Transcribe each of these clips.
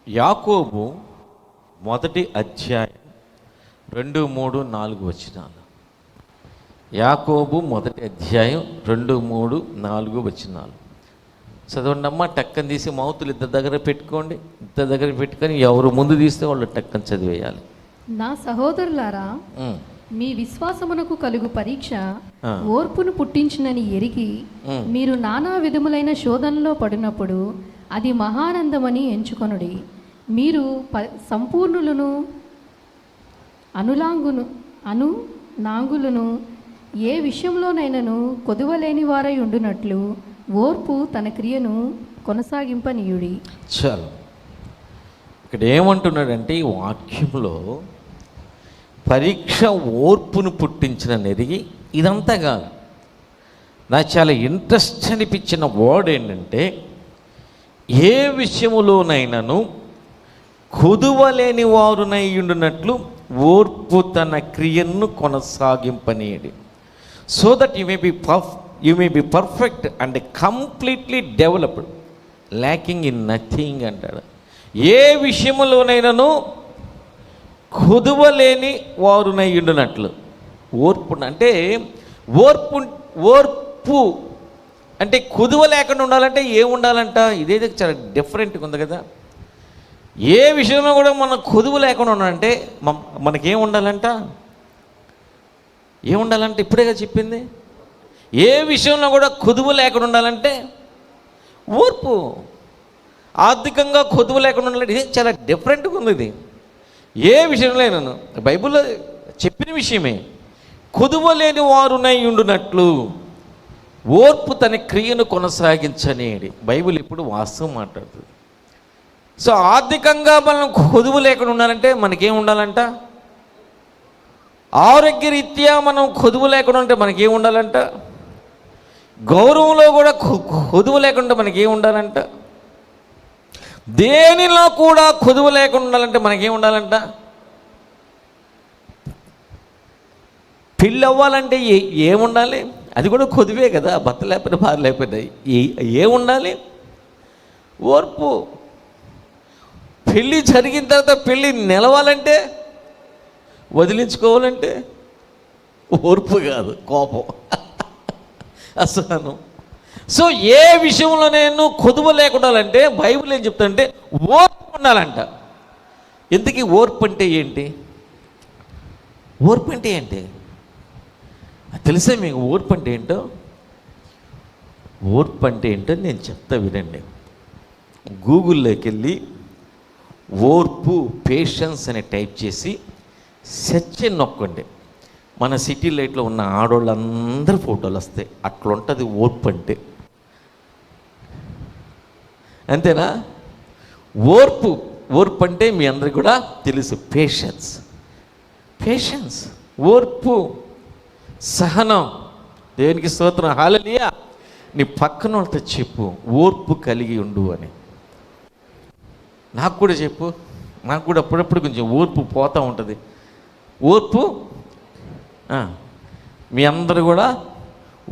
యాకోబు మొదటి అధ్యాయం 2, 3, 4 వచనాలు. యాకోబు మొదటి అధ్యాయం 2, 3, 4 వచనాలు చదవండి అమ్మా. టక్కని తీసి మౌతులు ఇద్దరి దగ్గర పెట్టుకోండి. ఇద్దరి దగ్గర పెట్టుకొని ఎవరు ముందు తీస్తే వాళ్ళు టక్కని చదివేయాలి. నా సహోదరులారా, మీ విశ్వాసమునకు కలుగు పరీక్ష ఓర్పును పుట్టించునని ఎరిగి మీరు నానా విధములైన శోధనలో పడినప్పుడు అది మహానందమని ఎంచుకొనుడి. మీరు సంపూర్ణులను నాంగులను ఏ విషయంలోనైనాను కొదువలేని వారై ఉండునట్లు ఓర్పు తన క్రియను కొనసాగింపనీయుడి. చాలు. ఇక్కడ ఏమంటున్నాడంటే ఈ వాక్యంలో పరీక్ష ఓర్పును పుట్టించిన నెరిగి ఇదంతా కాదు. నాకు చాలా ఇంట్రెస్ట్ అనిపించిన వర్డ్ ఏంటంటే ఏ విషయములోనైనాను కొదువలేని వారునై ఉండునట్లు ఓర్పు తన క్రియను కొనసాగింపనీయడి. So that you may be perfect and completely developed, lacking in nothing అంటాడు. ఏ విషయములోనైనాను కొదువలేని వారునై ఉండునట్లు ఓర్పు అంటే ఓర్పు అంటే కొదువ లేకుండా ఉండాలంటే ఏముండాలంట? ఇదేదో చాలా డిఫరెంట్గా ఉంది కదా. ఏ విషయంలో కూడా మనం కొదువు లేకుండా ఉండాలంటే మనకేం ఉండాలంట? ఏముండాలంటే ఇప్పుడేగా చెప్పింది. ఏ విషయంలో కూడా కొదువు లేకుండా ఉండాలంటే ఓర్పు. ఆర్థికంగా కొదువు లేకుండా ఉండాలంటే ఇది చాలా డిఫరెంట్గా ఉంది. ఇది ఏ విషయంలో నేను బైబిల్లో చెప్పిన విషయమే. కొదువ లేని వారునై ఉండునట్లు ఓర్పు తన క్రియను కొనసాగించనేది బైబిల్ ఇప్పుడు వాస్తవం మాట్లాడుతుంది. సో ఆర్థికంగా మనం కొదువు లేకుండా ఉండాలంటే మనకేం ఉండాలంట? ఆరోగ్యరీత్యా మనం కొదువు లేకుండా ఉంటే మనకేం ఉండాలంట? గౌరవంలో కూడా కొదువు లేకుండా మనకేం ఉండాలంట? దేనిలో కూడా కొదువు లేకుండా ఉండాలంటే మనకేం ఉండాలంట? పెళ్ళి అవ్వాలంటే ఏముండాలి? అది కూడా కొదువే కదా. భర్త లేకపోతే భార్య లేకపోతే ఏముండాలి? ఓర్పు. పెళ్ళి జరిగిన తర్వాత పెళ్ళి నిలవాలంటే, వదిలించుకోవాలంటే ఓర్పు కాదు, కోపం, అసహనం. సో ఏ విషయంలో నేను కొదువ లేకుండాలంటే బైబిల్ ఏం చెప్తానంటే ఓర్పు ఉండాలంట. ఎందుకు ఓర్పు అంటే ఏంటి? ఓర్పు అంటే ఏంటి తెలుసా మీకు? ఓర్పు అంటే ఏంటో, ఓర్పు అంటే ఏంటో నేను చెప్తా వినండి. గూగుల్లోకి వెళ్ళి ఓర్పు పేషెన్స్ అని టైప్ చేసి సెర్చ్ నొక్కండి. మన సిటీ లైట్లో ఉన్న ఆడవాళ్ళందరూ ఫోటోలు వస్తాయి. అట్లా ఉంటుంది ఓర్పు అంటే. అంతేనా? ఓర్పు అంటే మీ అందరికి కూడా తెలుసు. పేషెన్స్, ఓర్పు, సహనం. దేవునికి స్తోత్రం, హల్లెలూయా. నీ పక్కన వాళ్ళతో చెప్పు ఓర్పు కలిగి ఉండు అని. నాకు కూడా చెప్పు. నాకు కూడా అప్పుడప్పుడు కొంచెం ఓర్పు పోతూ ఉంటుంది. ఓర్పు మీ అందరూ కూడా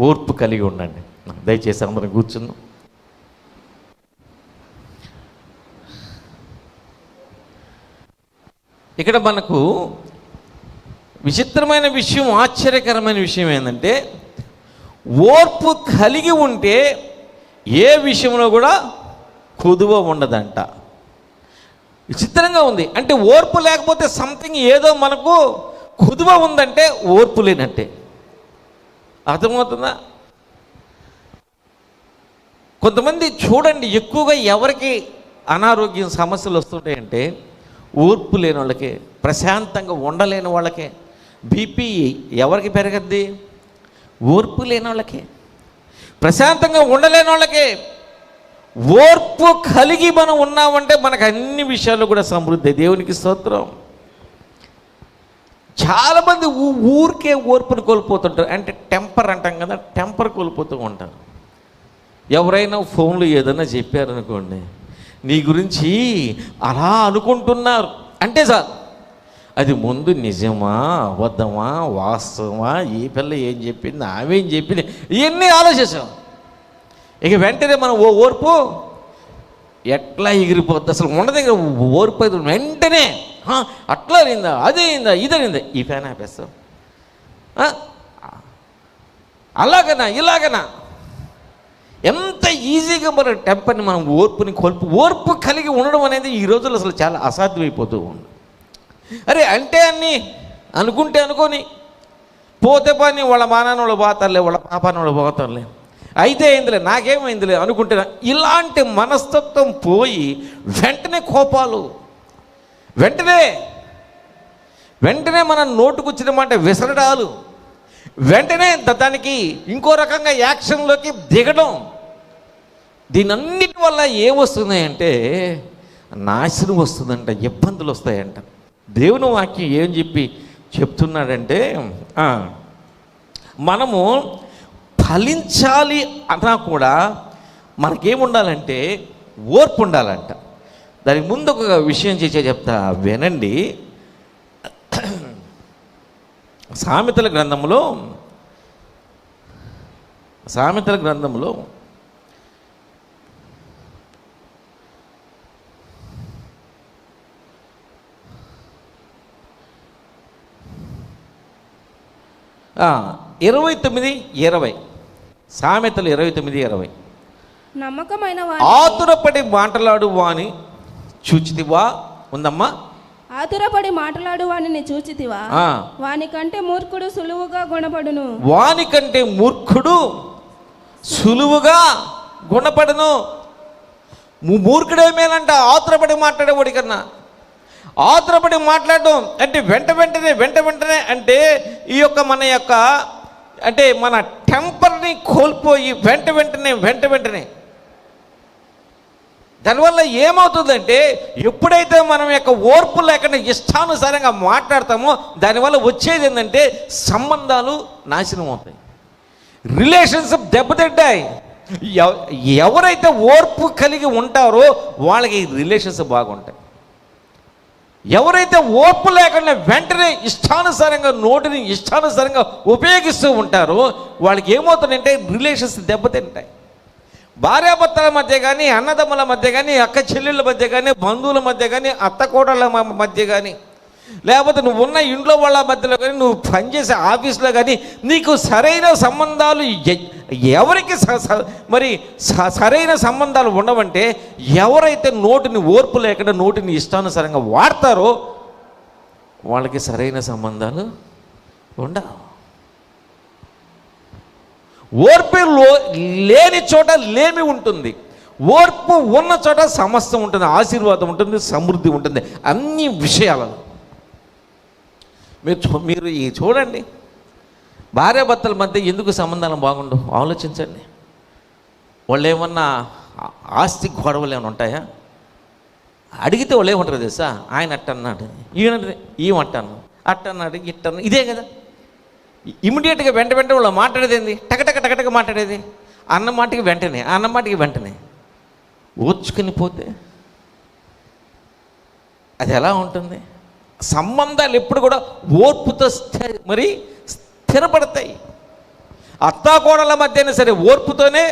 ఓర్పు కలిగి ఉండండి. దయచేసి అందరం కూర్చుందాం. ఇక్కడ మనకు విచిత్రమైన విషయం, ఆశ్చర్యకరమైన విషయం ఏంటంటే ఓర్పు కలిగి ఉంటే ఏ విషయంలో కూడా కొదువ ఉండదంట. విచిత్రంగా ఉంది. అంటే ఓర్పు లేకపోతే సంథింగ్ ఏదో మనకు కొదువ ఉందంటే ఓర్పు లేనట్టే. అర్థమవుతుందా? కొంతమంది చూడండి, ఎక్కువగా ఎవరికి అనారోగ్యం సమస్యలు వస్తుంటాయంటే ఓర్పు లేని వాళ్ళకే, ప్రశాంతంగా ఉండలేని వాళ్ళకే. బీపీ ఎవరికి పెరగద్ది? ఓర్పు లేని వాళ్ళకే. ప్రశాంతంగా ఉండలేని వాళ్ళకే. ఓర్పు కలిగి మనం ఉన్నామంటే మనకు అన్ని విషయాల్లో కూడా సమృద్ధి. దేవునికి స్తోత్రం. చాలామంది ఊరికే ఓర్పును కోల్పోతుంటారు. అంటే టెంపర్ అంటాం కదా, టెంపర్ కోల్పోతూ ఉంటారు. ఎవరైనా ఫోన్లో ఏదైనా చెప్పారనుకోండి, నీ గురించి అలా అనుకుంటున్నారు అంటే సార్, అది ముందు నిజమా అబద్ధమా వాస్తవమా, ఈ పిల్ల ఏం చెప్పింది, ఆమె ఏం చెప్పింది, ఇవన్నీ ఆలోచిస్తాం. ఇక వెంటనే మనం ఓర్పు ఎట్లా ఎగిరిపోద్ది అసలు ఉండదు. ఓరిపోతుంది వెంటనే అట్లా అయిందా, అదే అయిందా, ఇదైందా, ఈ ఫ్యాన్ ఆపేస్తాం, అలాగనా ఇలాగనా. ఎంత ఈజీగా మన టెంపర్ని మనం ఓర్పుని ఓర్పు కలిగి ఉండడం అనేది ఈ రోజుల్లో అసలు చాలా అసాధ్యమైపోతూ ఉంది. అరే అంటే అన్నీ అనుకుంటే అనుకోని పోతే పని వాళ్ళ మానాన్ని వాళ్ళు పోతారులే, వాళ్ళ పాపాన్ని వాళ్ళు పోతారులే, అయితే అయిందిలే, నాకేమైందిలే అనుకుంటే ఇలాంటి మనస్తత్వం పోయి వెంటనే కోపాలు, వెంటనే మన నోటుకొచ్చిన మాట విసరడాలు, వెంటనే దానికి ఇంకో రకంగా యాక్షన్లోకి దిగడం. దీనన్నిటి వల్ల ఏమొస్తున్నాయంటే నాశనం వస్తుందంట, ఇబ్బందులు వస్తాయంట. దేవుని వాక్యం ఏం చెప్తున్నాడంటే మనము ఫలించాలి అన్నా కూడా మనకేముండాలంటే ఓర్పు ఉండాలంట. దానికి ముందు ఒక విషయం చెప్తా వినండి. సామెతల గ్రంథంలో 29:20 సామెతలు 29:20 నమ్మకమైన ఆతురపడి మాట్లాడు వాని చూచితివా ఉందమ్మా. ఆతురపడి మాట్లాడు వానిని చూచితివా, వానికంటే మూర్ఖుడు సులువుగా గుణపడును. వానికంటే మూర్ఖుడు సులువుగా గుణపడును. మూర్ఖుడేమేనంట ఆతురపడి మాట్లాడేవాడి కన్నా. ఆతురపడి మాట్లాడడం అంటే వెంటనే అంటే ఈ యొక్క అంటే మన టెంపర్ని కోల్పోయి వెంటనే దానివల్ల ఏమవుతుందంటే ఎప్పుడైతే మనం యొక్క ఓర్పు లేకుండా ఇష్టానుసారంగా మాట్లాడతామో దానివల్ల వచ్చేది ఏంటంటే సంబంధాలు నాశనం అవుతాయి, రిలేషన్షిప్ దెబ్బతింటాయి. ఎవరైతే ఓర్పు కలిగి ఉంటారో వాళ్ళకి రిలేషన్షిప్ బాగుంటాయి. ఎవరైతే ఓర్పు లేకుండా వెంటనే నోటిని ఇష్టానుసారంగా ఉపయోగిస్తూ ఉంటారో వాళ్ళకి ఏమవుతుందంటే రిలేషన్స్ దెబ్బతింటాయి. భార్యాభర్తల మధ్య కానీ, అన్నదమ్ముల మధ్య కానీ, అక్క చెల్లెళ్ళ మధ్య కానీ, బంధువుల మధ్య కానీ, అత్త కోడళ్ళ మధ్య కానీ, లేకపోతే నువ్వు ఉన్న ఇంట్లో వాళ్ళ మధ్యలో కానీ, నువ్వు పనిచేసే ఆఫీసులో కానీ నీకు సరైన సంబంధాలు ఎవరికి మరి సరైన సంబంధాలు ఉండవంటే ఎవరైతే నోటిని ఓర్పు లేకుండా నోటిని ఇష్టానుసారంగా వాడతారో వాళ్ళకి సరైన సంబంధాలు ఉండవు. ఓర్పు లేని చోట లేమి ఉంటుంది, ఓర్పు ఉన్న చోట సమస్తం ఉంటుంది, ఆశీర్వాదం ఉంటుంది, సమృద్ధి ఉంటుంది అన్ని విషయాలలో. మీరు ఈ చూడండి, భార్యాభర్తల మధ్య ఎందుకు సంబంధాలు బాగుండవు ఆలోచించండి. వాళ్ళు ఏమన్నా ఆస్తి గొడవలు ఏమైనా ఉంటాయా? అడిగితే వాళ్ళు ఏమంటారు తెలుసా, ఆయన అట్టన్నాడు, ఈయనట్టన్నాడు, అట్టన్నాడు, ఇట్టన్నాడు, ఇదే కదా. ఇమీడియట్గా వెంట వాళ్ళు మాట్లాడేది ఏంది, టకటక మాట్లాడేది, అన్న మాటకి వెంటనే ఓర్చుకుని పోతే అది ఎలా ఉంటుంది? సంబంధాలు ఎప్పుడు కూడా ఓర్పుతో స్థిరపడతాయి. అత్తాకోడల మధ్యనే సరే ఓర్పుతోనే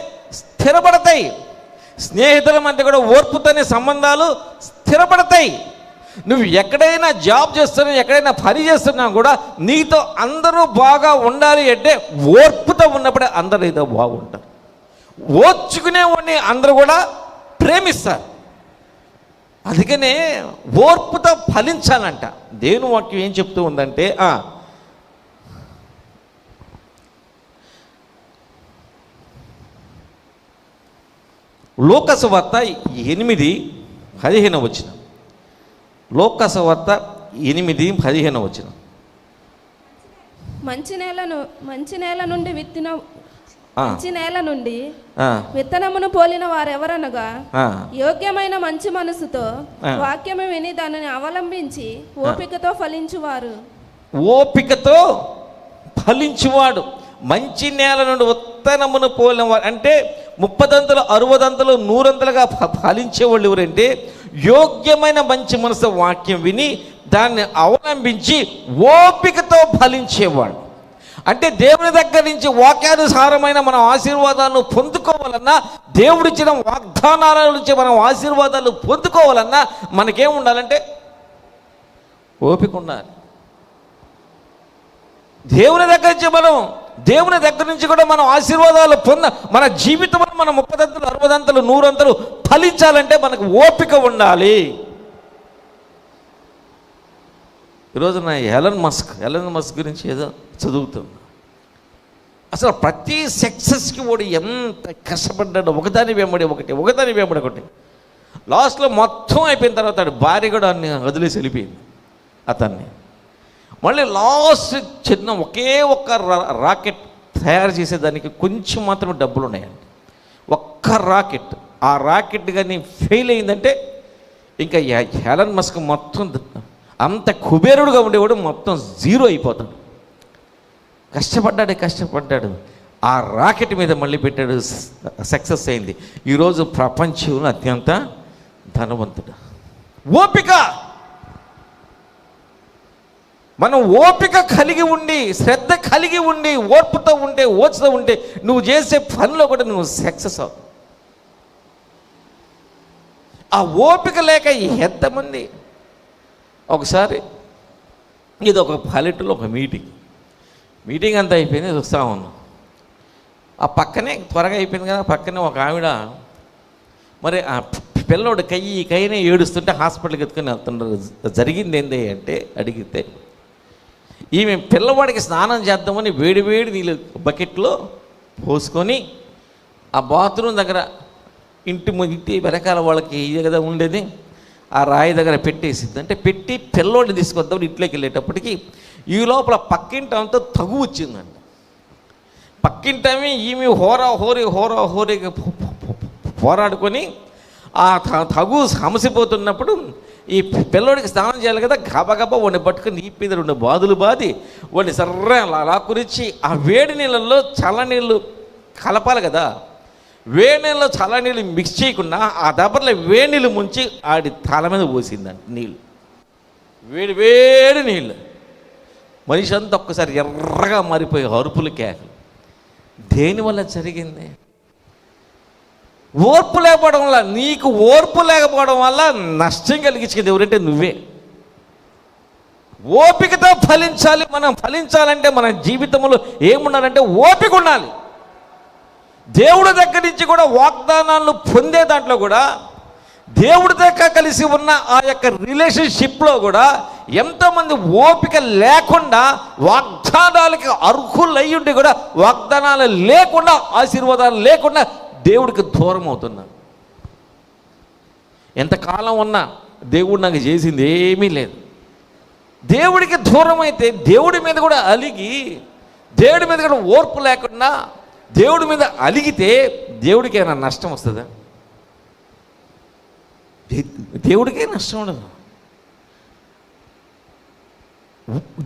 స్థిరపడతాయి. స్నేహితుల మధ్య కూడా ఓర్పుతోనే సంబంధాలు స్థిరపడతాయి. నువ్వు ఎక్కడైనా జాబ్ చేస్తున్నా, ఎక్కడైనా పని చేస్తున్నా కూడా నీతో అందరూ బాగా ఉండాలి అంటే ఓర్పుతో ఉన్నప్పుడే అందరూ ఏదో బాగుంటారు. ఓర్చుకునేవాడిని అందరూ కూడా ప్రేమిస్తారు. అందుకనే ఓర్పుతో ఫలించాలంట. దేవుని వాక్యం ఏం చెప్తూ ఉందంటే లోకాసు వార్త 8:15 వచ్చిన, లోకాసు వార్త 8:15 వచ్చిన. మంచి నేల నుండి విత్తనమును పోలిన వారెవరనగా యోగ్యమైన మంచి మనసుతో వాక్యము విని దానిని అవలంబించి ఓపికతో ఫలించువాడు. మంచి నేల నుండి విత్తనమును పోలిన వారు అంటే 30 60 100 ఫలించేవాళ్ళు ఎవరంటే యోగ్యమైన మంచి మనసు వాక్యం విని దాన్ని అవలంబించి ఓపికతో ఫలించేవాడు. అంటే దేవుని దగ్గర నుంచి వాక్యానుసారమైన మనం ఆశీర్వాదాలను పొందుకోవాలన్నా, దేవుడిచ్చిన వాగ్దానాల నుంచి మనం ఆశీర్వాదాలు పొందుకోవాలన్నా మనకేం ఉండాలంటే ఓపిక ఉండాలి. దేవుని దగ్గర నుంచి కూడా మనం ఆశీర్వాదాలు మన జీవితంలో మనం 30 అంతలు 60 అంతలు 100 అంతలు ఫలించాలంటే మనకు ఓపిక ఉండాలి. ఈరోజు నా ఎలన్ మస్క్ గురించి ఏదో చదువుతున్నా. అసలు ప్రతి సక్సెస్కి వాడు ఎంత కష్టపడ్డాడు, ఒకదాని వెంబడి ఒకటి. లాస్ట్లో మొత్తం అయిపోయిన తర్వాత వాడి భార్య కూడా అన్ని వదిలేసి వెళ్ళిపోయింది అతన్ని. మళ్ళీ లాస్ట్ చిన్న ఒకే ఒక్క రాకెట్ తయారు చేసేదానికి కొంచెం మాత్రమే డబ్బులు ఉన్నాయండి. ఒక్క రాకెట్, ఆ రాకెట్ కానీ ఫెయిల్ అయిందంటే ఇంకా ఎలన్ మస్క్ మొత్తం అంత కుబేరుడుగా ఉండేవాడు మొత్తం జీరో అయిపోతాడు. కష్టపడ్డాడు. ఆ రాకెట్ మీద మళ్ళీ పెట్టాడు, సక్సెస్ అయింది. ఈరోజు ప్రపంచంలో అత్యంత ధనవంతుడు. ఓపిక, మనం ఓపిక కలిగి ఉండి, శ్రద్ధ కలిగి ఉండి, ఓర్పుతో ఉంటే నువ్వు చేసే పనిలో కూడా నువ్వు సక్సెస్ అవు. ఆ ఓపిక లేక ఎంతమంది, ఒకసారి ఇది ఒక పల్లెటూరులో ఒక మీటింగ్ అంతా అయిపోయింది, చూస్తూ ఉన్నాం. ఆ పక్కనే త్వరగా అయిపోయింది కదా, పక్కనే ఒక ఆవిడ మరి ఆ పిల్లోడు కయ్యనే ఏడుస్తుంటే హాస్పిటల్కి ఎత్తుకొని వెళ్తున్నారు. జరిగింది ఏంటి అంటే అడిగితే, ఈమె పిల్లవాడికి స్నానం చేద్దామని వేడి నీళ్ళు బకెట్లో పోసుకొని ఆ బాత్రూమ్ దగ్గర ఇంటి వెనకాల వాళ్ళకి ఇది కదా ఉండేది, ఆ రాయి దగ్గర పెట్టేసింది. అంటే పెట్టి పిల్లోడిని తీసుకొద్దామని ఇంట్లోకి వెళ్ళేటప్పటికి ఈ లోపల పక్కింటి అంతా తగు వచ్చిందండి. పక్కింటమి ఈమె హోరీ పోరాడుకొని ఆ తగు సమసిపోతున్నప్పుడు ఈ పిల్లోడికి స్నానం చేయాలి కదా, గబగబా వాడిని పట్టుకుని ఈ మీద 2 బాదులు బాది వాడిని సర్ర లాక్కురిచ్చి ఆ వేడి నీళ్ళల్లో చల్లనీళ్ళు కలపాలి కదా, వేడి నీళ్ళలో చల్లనీళ్ళు మిక్స్ చేయకుండా ఆ దెబ్బలో వేడి నీళ్ళు ముంచి ఆడి తల మీద పోసిందండి నీళ్ళు, వేడి నీళ్ళు. మనిషి అంతా ఒక్కసారి ఎర్రగా మారిపోయి అరుపులు కేకలు. దేనివల్ల జరిగింది? ఓర్పు లేకపోవడం వల్ల. నీకు ఓర్పు లేకపోవడం వల్ల నష్టం కలిగించేది ఎవరంటే నువ్వే. ఓపికతో ఫలించాలి. మనం ఫలించాలంటే మన జీవితంలో ఏముండాలంటే ఓపిక ఉండాలి. దేవుడి దగ్గర నుంచి కూడా వాగ్దానాలను పొందే దాంట్లో కూడా దేవుడి దగ్గర కలిసి ఉన్న ఆ యొక్క రిలేషన్షిప్లో కూడా ఎంతోమంది ఓపిక లేకుండా వాగ్దానాలకి అర్హులై ఉండి కూడా వాగ్దానాలు లేకుండా, ఆశీర్వాదాలు లేకుండా దేవుడికి దూరం అవుతున్నారు. ఎంతకాలం ఉన్నా దేవుడు నాకు చేసింది ఏమీ లేదు. దేవుడికి దూరం అయితే దేవుడి మీద కూడా అలిగి, దేవుడి మీద కూడా ఓర్పు లేకుండా దేవుడి మీద అలిగితే దేవుడికి ఏమైనా నష్టం వస్తుందా? దేవుడికే నష్టం ఉండదు.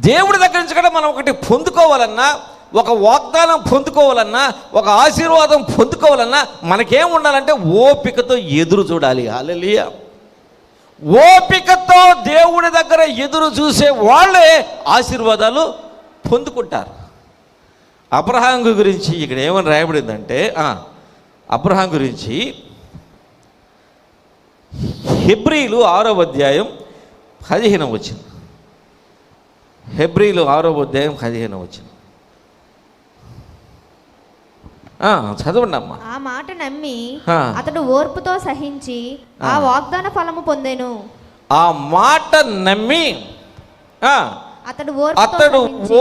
దేవుడి దగ్గర నుంచి కూడా మనం ఒకటి పొందుకోవాలన్నా, ఒక వాగ్దానం పొందుకోవాలన్నా, ఒక ఆశీర్వాదం పొందుకోవాలన్నా మనకేం ఉండాలంటే ఓపికతో ఎదురు చూడాలి. హల్లెలూయా. ఓపికతో దేవుడి దగ్గర ఎదురు చూసే వాళ్ళే ఆశీర్వాదాలు పొందుకుంటారు. అబ్రహాం గురించి ఇక్కడ ఏమని రాయబడిందంటే, అబ్రహాం గురించి హెబ్రీలు 6వ అధ్యాయం 15వ వచనం. హెబ్రీలు 6వ అధ్యాయం 15వ వచనం చదవండి అమ్మా. ఆ మాట నమ్మి అతడు ఓర్పుతో సహించి ఆ వాగ్దాన ఫలము పొందెను. ఆ మాట నమ్మి అతడు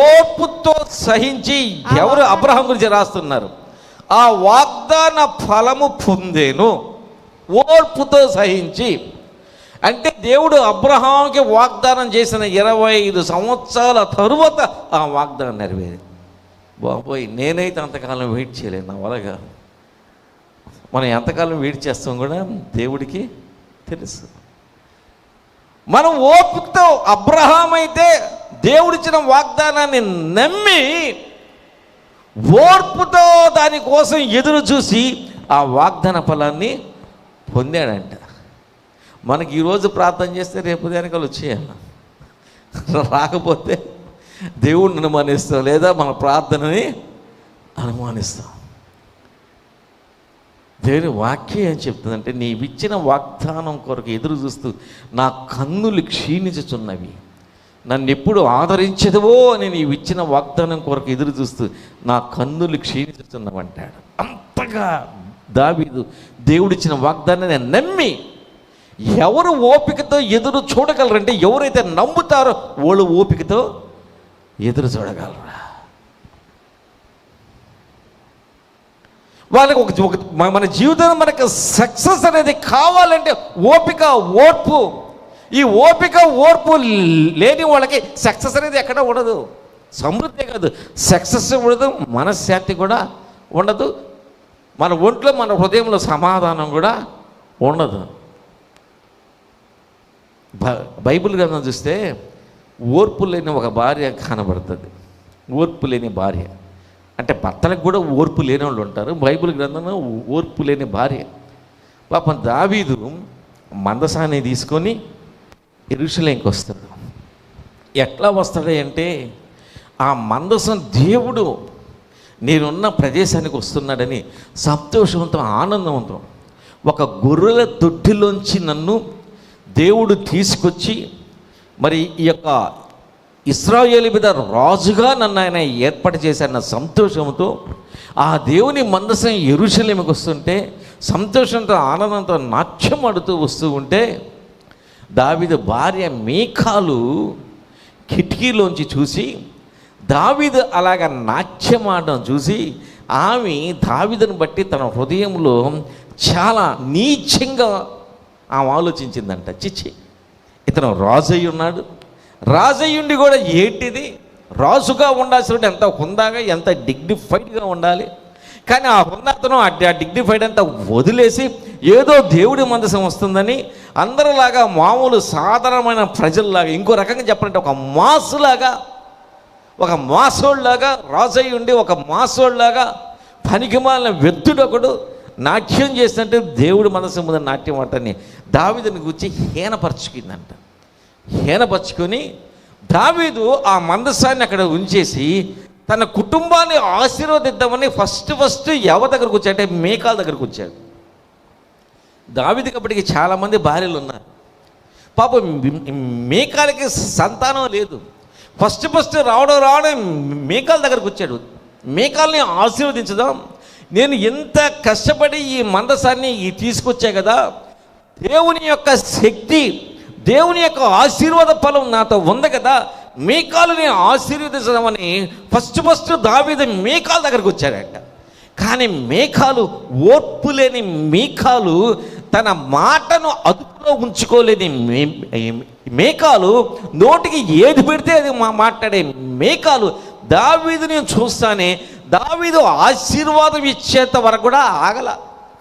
ఓర్పుతో సహించి, ఎవరు? అబ్రహాం గురించి రాస్తున్నారు. ఆ వాగ్దాన ఫలము పొందేను. ఓర్పుతో సహించి అంటే దేవుడు అబ్రహాంకి వాగ్దానం చేసిన 25 సంవత్సరాల తరువాత ఆ వాగ్దానం నెరవేరింది. బాబోయ్, నేనైతే అంతకాలం వెయిట్ చేయలేను, నా వలగా. మనం ఎంతకాలం వెయిట్ చేస్తాం కూడా దేవుడికి తెలుసు. మనం ఓపికతో, అబ్రహాం అయితే దేవుడిచ్చిన వాగ్దానాన్ని నమ్మి ఓర్పుతో దానికోసం ఎదురు చూసి ఆ వాగ్దాన ఫలాన్ని పొందాడంట. మనకి ఈరోజు ప్రార్థన చేస్తే రేపు దానికలు వచ్చేయాలి, రాకపోతే దేవుడిని అనుమానిస్తాం, లేదా మన ప్రార్థనని అనుమానిస్తాం. దేవుని వాక్యం ఏం చెప్తుందంటే, నీవిచ్చిన వాగ్దానం కొరకు ఎదురు చూస్తూ నా కన్నులు క్షీణించుచున్నవి, నన్ను ఎప్పుడు ఆదరించదువో అని నీవిచ్చిన వాగ్దానం కొరకు ఎదురు చూస్తూ నా కన్నులు క్షీణించుచున్నవంటాడు. అంతగా దావీదు దేవుడిచ్చిన వాగ్దానాన్ని నమ్మి, ఎవరు ఓపికతో ఎదురు చూడగలరంటే ఎవరైతే నమ్ముతారో వాళ్ళు ఓపికతో ఎదురు చూడగలరా. వాళ్ళకి ఒక మన జీవితంలో మనకు సక్సెస్ అనేది కావాలంటే ఓపిక, ఓర్పు. ఈ ఓపిక ఓర్పు లేని వాళ్ళకి సక్సెస్ అనేది ఎక్కడ ఉండదు. సమృద్ధి కాదు, సక్సెస్ ఉండదు, మనశ్శాంతి కూడా ఉండదు, మన ఒంట్లో మన హృదయంలో సమాధానం కూడా ఉండదు. బైబిల్ గ్రంథం చూస్తే ఓర్పు లేని ఒక భార్య కనబడుతుంది. ఓర్పు లేని భార్య అంటే భర్తలకు కూడా ఓర్పు లేని వాళ్ళు ఉంటారు. బైబిల్ గ్రంథంలో ఓర్పు లేని భార్య. పాపం దావీదు మందసాన్ని తీసుకొని యెరూషలేముకి వస్తాడు. ఎట్లా వస్తాడు అంటే, ఆ మందసం దేవుడు నేనున్న ప్రదేశానికి వస్తున్నాడని సంతోషంతో, ఆనందంతో, ఒక గొర్రెల దొడ్డిలోంచి నన్ను దేవుడు తీసుకొచ్చి మరి ఈ యొక్క ఇశ్రాయేలు మీద రాజుగా నన్ను ఆయన ఏర్పాటు చేశారన్న సంతోషంతో ఆ దేవుని మందసం యెరూషలేముకి వస్తుంటే సంతోషంతో, ఆనందంతో నాట్యం ఆడుతూ వస్తూ ఉంటే, దావీదు భార్య మీకాలు కిటికీలోంచి చూసి దావీదు అలాగ నాట్యం ఆడడం చూసి ఆమె దావీదుని బట్టి తన హృదయంలో చాలా నీచంగా ఆమె ఆలోచించిందంట. చిచ్చి, ఇతను రాజయ్య ఉన్నాడు, రాజయ్యుండి కూడా ఏంటిది, రాజుగా ఉండాల్సిన ఎంత హుందాగా, ఎంత డిగ్నిఫైడ్గా ఉండాలి. కానీ ఆ హుందాతను, ఆ డిగ్నిఫైడ్ అంతా వదిలేసి ఏదో దేవుడి మందసం వస్తుందని అందరిలాగా మామూలు సాధారణమైన ప్రజల్లాగా, ఇంకో రకంగా చెప్పాలంటే ఒక మాసులాగా, ఒక మాసోళ్ళలాగా రాజయ్య ఉండి ఒక మాసోళ్ళలాగా పనికిమాలిన వ్యక్తుడొకడు నాట్యం చేసినట్టు దేవుడి మనసు ముందు నాట్యం ఆటని దావీదుని గురించి హీనపరుచుకుందంట. హీనపరుచుకొని దావీదు ఆ మందసాన్ని అక్కడ ఉంచేసి తన కుటుంబాన్ని ఆశీర్వదిద్దామని ఫస్ట్ ఎవరి దగ్గరకు వచ్చాడంటే మీకాల దగ్గరకు వచ్చాడు. దావీదుకి అప్పటికి చాలామంది భార్యలు ఉన్నారు. పాపం మీకాలకి సంతానం లేదు. ఫస్ట్ రావడం మీకాల దగ్గరకు వచ్చాడు. మీకాల్ని ఆశీర్వదించుదాం, నేను ఎంత కష్టపడి ఈ మందసాన్ని తీసుకొచ్చా కదా, దేవుని యొక్క శక్తి, దేవుని యొక్క ఆశీర్వాద ఫలం నాతో ఉంది కదా, మీకాలుని ఆశీర్వదించదామని ఫస్ట్ దావీదు మీకాల దగ్గరకు వచ్చాడంట. కానీ మీకాలు, ఓర్పు లేని మీకాలు, తన మాటను అదుపులో ఉంచుకోలేని మీకాలు, నోటికి ఏది పెడితే అది మాట్లాడే మీకాలు దావీదుని చూస్తానే దావీదు ఆశీర్వాదం ఇచ్చేంత వరకు కూడా ఆగల,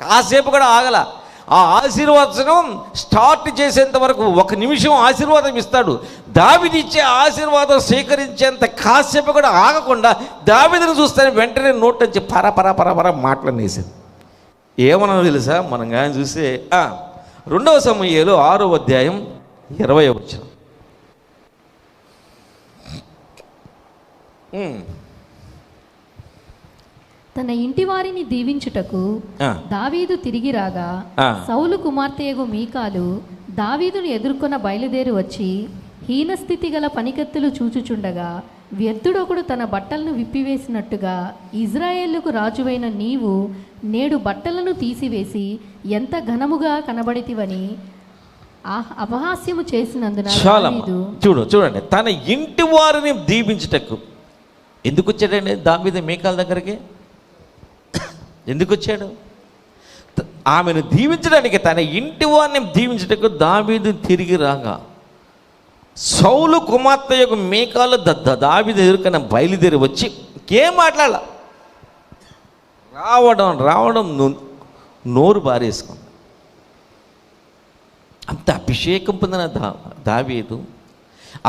కాసేపు కూడా ఆగల. ఆ ఆశీర్వాదం స్టార్ట్ చేసేంత వరకు 1 నిమిషం ఆశీర్వాదం ఇస్తాడు. దావీదు ఇచ్చే ఆశీర్వాదం స్వీకరించేంత కాసేపు కూడా ఆగకుండా దావీదుని చూస్తానే వెంటనే నోట్ నుంచి పర మాటలనేసింది. ఏమన్నా తెలుసా, మనం కానీ చూస్తే 2వ సమూయేలు 6వ అధ్యాయం 20వ వచనం. తన ఇంటి వారిని దీవించుటకు దావీదు తిరిగి రాగా సౌలు కుమార్తెయగు మీకాలు దావీదును ఎదుర్కొన్న బయలుదేరి వచ్చి హీనస్థితి గల పనికత్తులు చూచుచుండగా వ్యర్థుడొకడు తన బట్టలను విప్పివేసినట్టుగా ఇజ్రాయేలుకు రాజువైన నీవు నేడు బట్టలను తీసివేసి ఎంత ఘనముగా కనబడితివని అపహాస్యము చేసినందున చూడండి, తన ఇంటి వారిని దీవించుటకు ఎందుకు వచ్చాడండి దావీదు మీకాల దగ్గరికి? ఎందుకు వచ్చాడు? ఆమెను దీవించడానికి, తన ఇంటి వారిని దీవించటకు దావీదు తిరిగి రాగా సౌలు కుమార్తె యొక్క మీకాలు దావీదు ఎదుర్కొన్న బయలుదేరి వచ్చి ఏం మాట్లాడాల, రావడం నోరు బారేసుకుంది. అంత అభిషేకం పొందిన దావీదు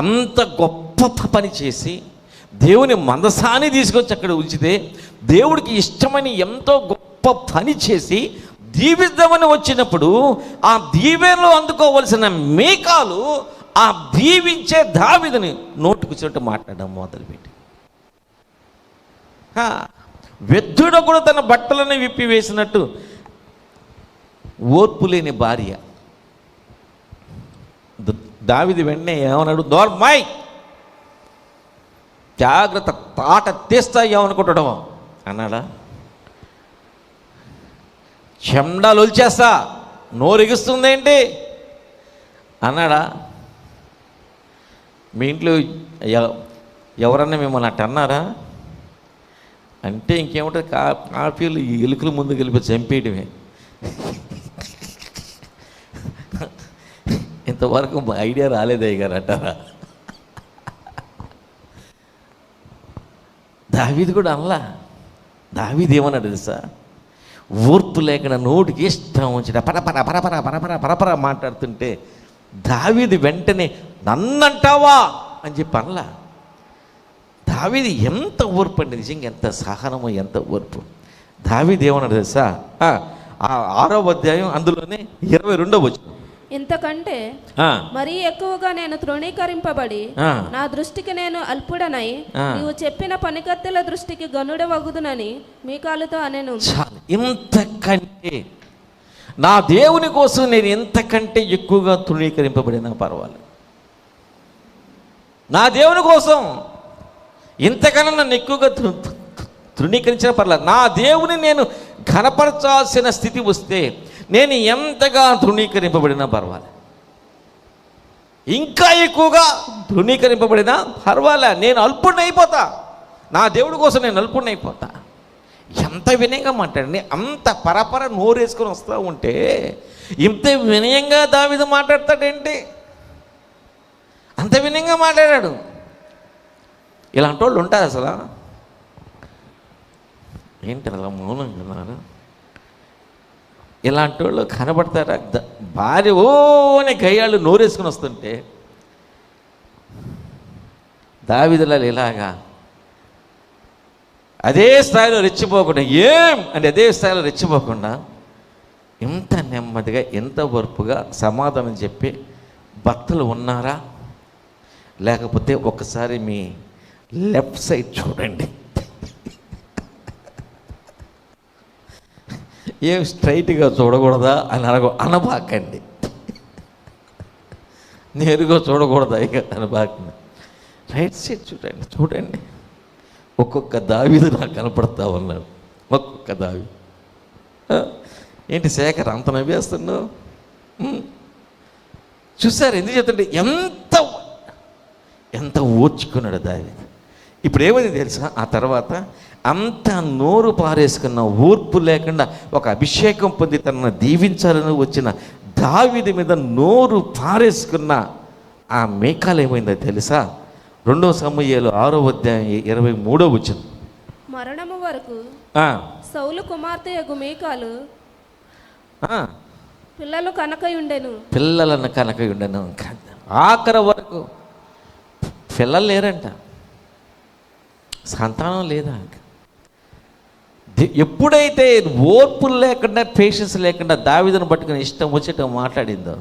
అంత గొప్ప పని చేసి దేవుని మందసాన్ని తీసుకొచ్చి అక్కడ ఉంచితే దేవుడికి ఇష్టమని ఎంతో గొప్ప పని చేసి దీవిద్దామని వచ్చినప్పుడు ఆ దీవెనలో అందుకోవలసిన మీకాలు ఆ దీవించే దావీదుని నోటుకు చెట్టు మాట్లాడడం మొదలుపెట్టి, వ్యర్థుడు కూడా తన బట్టలను విప్పివేసినట్టు ఓర్పు లేని భార్య. దావీదు వెంటనే ఏమన్నాడు? దోర్మాయ్, జాగ్రత్త, తాట తీస్తా ఏమనుకుంటాడో అన్నాడా? చెండాలు ఒలిచేస్తా, నోరెగిస్తుందేంటి అన్నాడా? మీ ఇంట్లో ఎవరన్నా మిమ్మల్ని అట్ట అన్నారా? అంటే ఇంకేముంటుంది, కాఫీలు ఎలుకల ముందు గెలిపి చంపేయడమే. ఇంతవరకు ఐడియా రాలేదయ్య గారు అంటారా? దావీదు కూడా అనలా. దావీదు ఏమన్నాడు తెలుసా? ఓర్పు లేకుండా నోటికి ఇష్టం వచ్చిన పరపర పరపర పరపర పరపర మాట్లాడుతుంటే దావీదు వెంటనే నన్నంటావా అని చెప్పి అనలా. దావీదు ఎంత ఓర్పు అండి, నిజంగా ఎంత సహనమో, ఎంత ఓర్పు. దావీదు ఏమన్నాడు తెలుసా? 6వ అధ్యాయం అందులోనే 22వ వచనం, ఇంతకంటే మరీ ఎక్కువగా నేను తృణీకరింపబడి నా దృష్టికి నేను అల్పుడనై నీవు చెప్పిన పనికత్తెల దృష్టికి గనుడవగుదునని మీకాలుతో అనేను. ఇంతకంటే నా దేవుని కోసం నేను ఎంతకంటే ఎక్కువగా తృణీకరింపబడినా పర్వాలేదు, నా దేవుని కోసం ఇంతకన్నా నన్ను ఎక్కువగా తృణీకరించిన పర్లేదు, నా దేవుని నేను ఘనపరచాల్సిన స్థితి వస్తే నేను ఎంతగా తృణీకరింపబడినా పర్వాలేదు, ఇంకా ఎక్కువగా తృణీకరింపబడినా పర్వాలే, నేను అల్పుడిని అయిపోతా, నా దేవుడి కోసం నేను అల్పుడిని అయిపోతా. ఎంత వినయంగా మాట్లాడండి. అంత పరపర నోరేసుకొని వస్తూ ఉంటే ఇంత వినయంగా దావీదు మాట్లాడతాడేంటి? అంత వినయంగా మాట్లాడాడు. ఇలాంటి వాళ్ళు ఉంటారు అసలు? ఏంటి అలా మౌనం కన్నారు? ఇలాంటి వాళ్ళు కనబడతారా? భార్య ఓనే గయ్యాళ్ళు నోరేసుకుని వస్తుంటే దావీదులాలు ఇలాగా అదే స్థాయిలో రెచ్చిపోకుండా, ఏం అంటే అదే స్థాయిలో రెచ్చిపోకుండా ఎంత నెమ్మదిగా, ఎంత ఓర్పుగా సమాధానం చెప్పి భర్తలు ఉన్నారా? లేకపోతే ఒకసారి మీ లెఫ్ట్ సైడ్ చూడండి. ఏం స్ట్రైట్గా చూడకూడదా అని అనబాకండి, నేరుగా చూడకూడదా ఇక అనబాకండి. రైట్ సైడ్ చూడండి, చూడండి. ఒక్కొక్క దావీదు నాకు కనపడతా ఉన్నాడు, ఒక్కొక్క దావీదు. ఏంటి శేఖర్ అంత నవ్వేస్తున్నావు? చూసారు ఎందుకు చెప్తుంటే ఎంత ఓర్చుకున్నాడు దావీదు. ఇప్పుడు ఏమైంది తెలుసా? ఆ తర్వాత అంత నోరు పారేసుకున్న, ఓర్పు లేకుండా ఒక అభిషేకం పొంది తనను దీవించాలని వచ్చిన దావీదు మీద నోరు పారేసుకున్న ఆ మీకాలు ఏమైందో తెలుసా? 2 సమూయేలు 6వ అధ్యాయం 23వ వచనం, మరణము వరకు సౌలు కుమార్తె యగు మీకాలు పిల్లలను కనకయుండెను. ఆఖరి వరకు పిల్లలు లేరంట, సంతానం లేదా. ఎప్పుడైతే ఓర్పు లేకుండా, పేషెన్స్ లేకుండా దావీదును పట్టుకుని ఇష్టం వచ్చేట మాట్లాడిందో